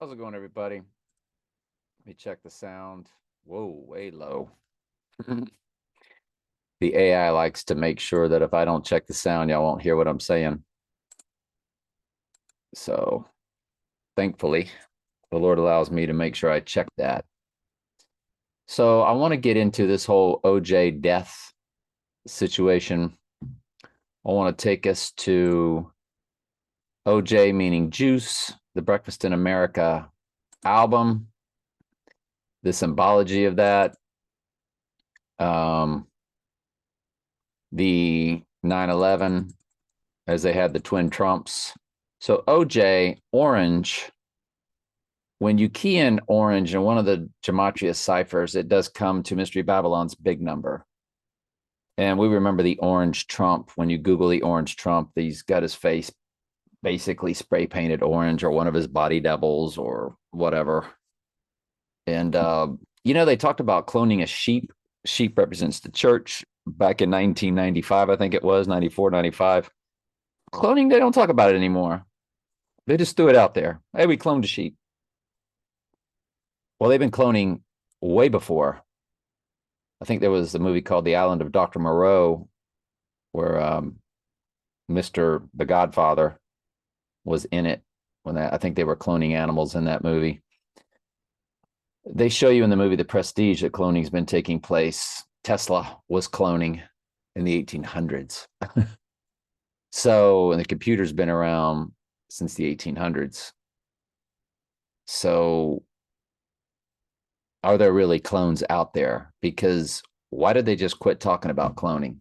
How's it going, everybody? Let me check the sound. Whoa, way low. The AI likes to make sure that if I don't check the sound, y'all won't hear what I'm saying. So thankfully, the Lord allows me to make sure I check that. So I want to get into this whole OJ death situation. I want to take us to OJ, meaning Juice, the Breakfast in America album, the symbology of that, um, the 9/11 as they had the twin Trumps. So OJ, orange, when you key in orange in one of the gematria ciphers, it does come to Mystery Babylon's big number. And we remember the orange Trump. When you Google the orange Trump, he's got his face basically spray painted orange or one of his body doubles or whatever. And, they talked about cloning a sheep. Sheep represents the church back in 1995, I think it was, 94, 95. Cloning, they don't talk about it anymore. They just threw it out there. Hey, we cloned a sheep. Well, they've been cloning way before. I think there was a movie called The Island of Dr. Moreau where Mr. The Godfather was in it when I think they were cloning animals in that movie. They show you in the movie The Prestige that cloning's been taking place. Tesla was cloning in the 1800s. So, and the computer's been around since the 1800s. So, are there really clones out there? Because why did they just quit talking about cloning?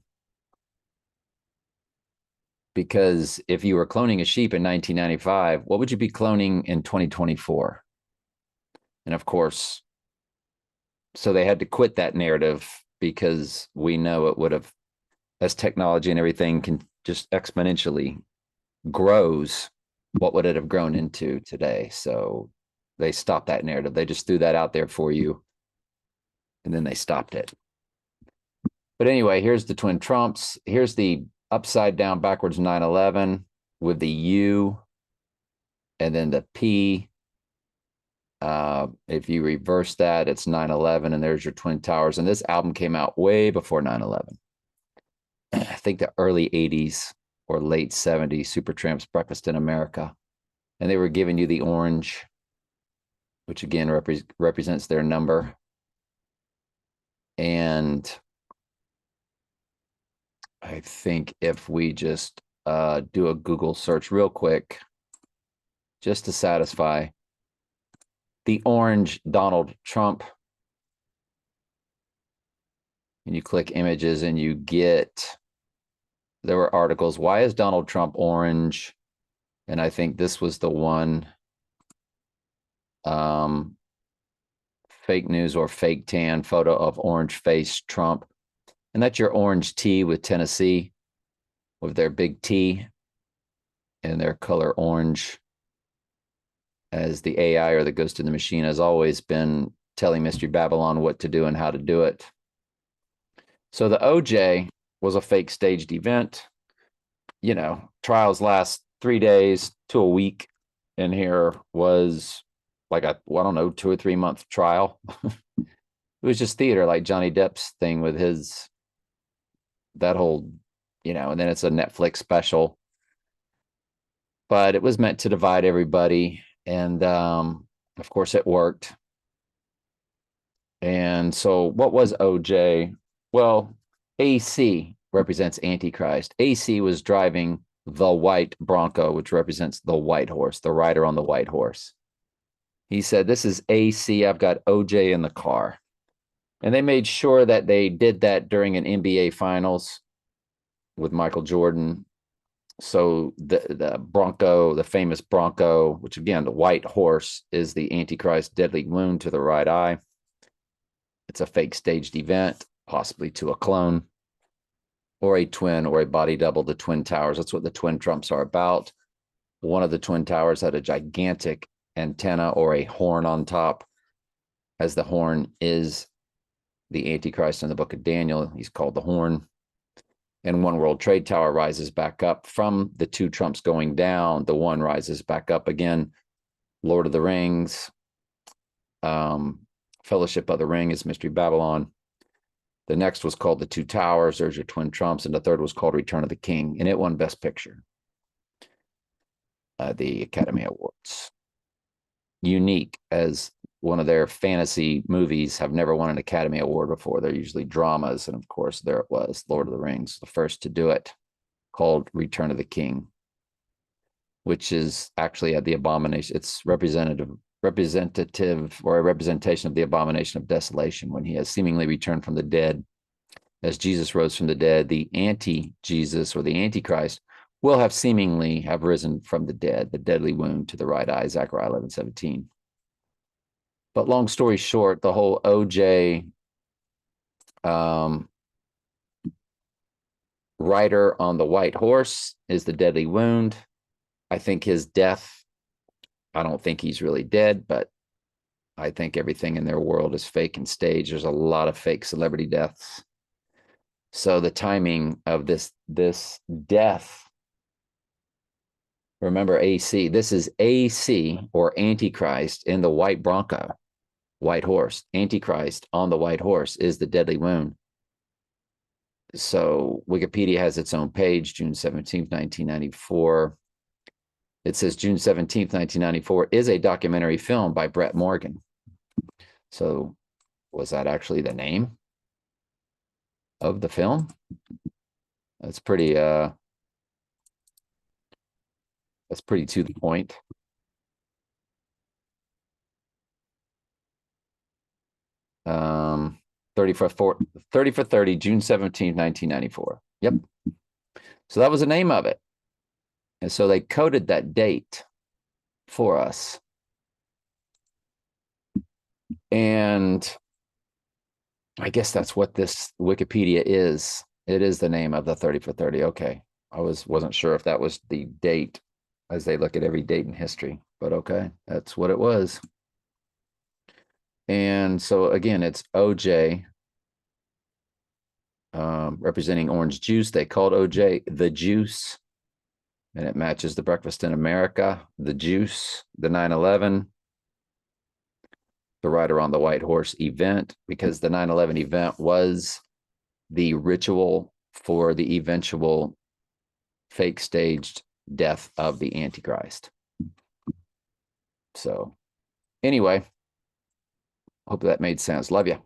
Because if you were cloning a sheep in 1995, what would you be cloning in 2024? And of course, so they had to quit that narrative because we know it would have, as technology and everything can just exponentially grows, what would it have grown into today? So they stopped that narrative. They just threw that out there for you, and then they stopped it. But anyway, here's the twin Trumps. Here's the upside down backwards 9/11 with the U and then the P. If you reverse that, it's 9/11, and there's your twin towers. And this album came out way before 9/11. I think the early 80s or late 70s, Supertramp's Breakfast in America. And they were giving you the orange, which again represents their number. And I think if we just do a Google search real quick, just to satisfy the orange Donald Trump, and you click images and you get, there were articles, why is Donald Trump orange? And I think this was the one, fake news or fake tan photo of orange face Trump. And that's your orange T with Tennessee, with their big T and their color orange, as the AI or the ghost in the machine has always been telling Mystery Babylon what to do and how to do it. So the OJ was a fake staged event. Trials last 3 days to a week. And here was like I don't know, 2 or 3 month trial. It was just theater, like Johnny Depp's thing with that whole, and then it's a Netflix special. But it was meant to divide everybody. And of course, it worked. And so, what was OJ? Well, AC represents Antichrist. AC was driving the white Bronco, which represents the white horse, the rider on the white horse. He said, "This is AC. I've got OJ in the car." And they made sure that they did that during an NBA Finals with Michael Jordan. So the Bronco, the famous Bronco, which again, the white horse, is the Antichrist deadly wound to the right eye. It's a fake staged event, possibly to a clone or a twin or a body double, the twin towers. That's what the twin Trumps are about. One of the twin towers had a gigantic antenna or a horn on top, as the horn is the Antichrist in the book of Daniel. He's called the horn. And One World Trade Tower rises back up from the two Trumps going down. The one rises back up again. Lord of the Rings. Fellowship of the Ring is Mystery Babylon. The next was called The Two Towers. There's your twin trumps. And the third was called Return of the King. And it won Best Picture, the Academy Awards. Unique, as one of their fantasy movies have never won an Academy Award before. They're usually dramas. And of course, there it was, Lord of the Rings, the first to do it, called Return of the King, which is actually at the abomination. It's representative or a representation of the abomination of desolation, when he has seemingly returned from the dead. As Jesus rose from the dead, the anti-Jesus or the Antichrist will have seemingly have risen from the dead, the deadly wound to the right eye, Zechariah 11:17. But long story short, the whole OJ rider on the white horse is the deadly wound. I think his death, I don't think he's really dead, but I think everything in their world is fake and staged. There's a lot of fake celebrity deaths. So the timing of this death, remember AC, this is AC or Antichrist in the white Bronco, white horse. Antichrist on the white horse is the deadly wound. So Wikipedia has its own page, June 17th, 1994. It says June 17th, 1994 is a documentary film by Brett Morgen. So was that actually the name of the film? That's pretty to the point. Um 30 for 30, June 17th, 1994. Yep. So that was the name of it. And so they coded that date for us. And I guess that's what this Wikipedia is. It is the name of the 30 for 30. Okay. I wasn't sure if that was the date, as they look at every date in history, but okay, that's what it was. And so again, it's OJ representing orange juice. They called OJ the Juice, and it matches the Breakfast in America, the Juice, the 9/11, the Rider on the White Horse event, because the 9/11 event was the ritual for the eventual fake staged death of the Antichrist. So anyway, hope that made sense. Love you.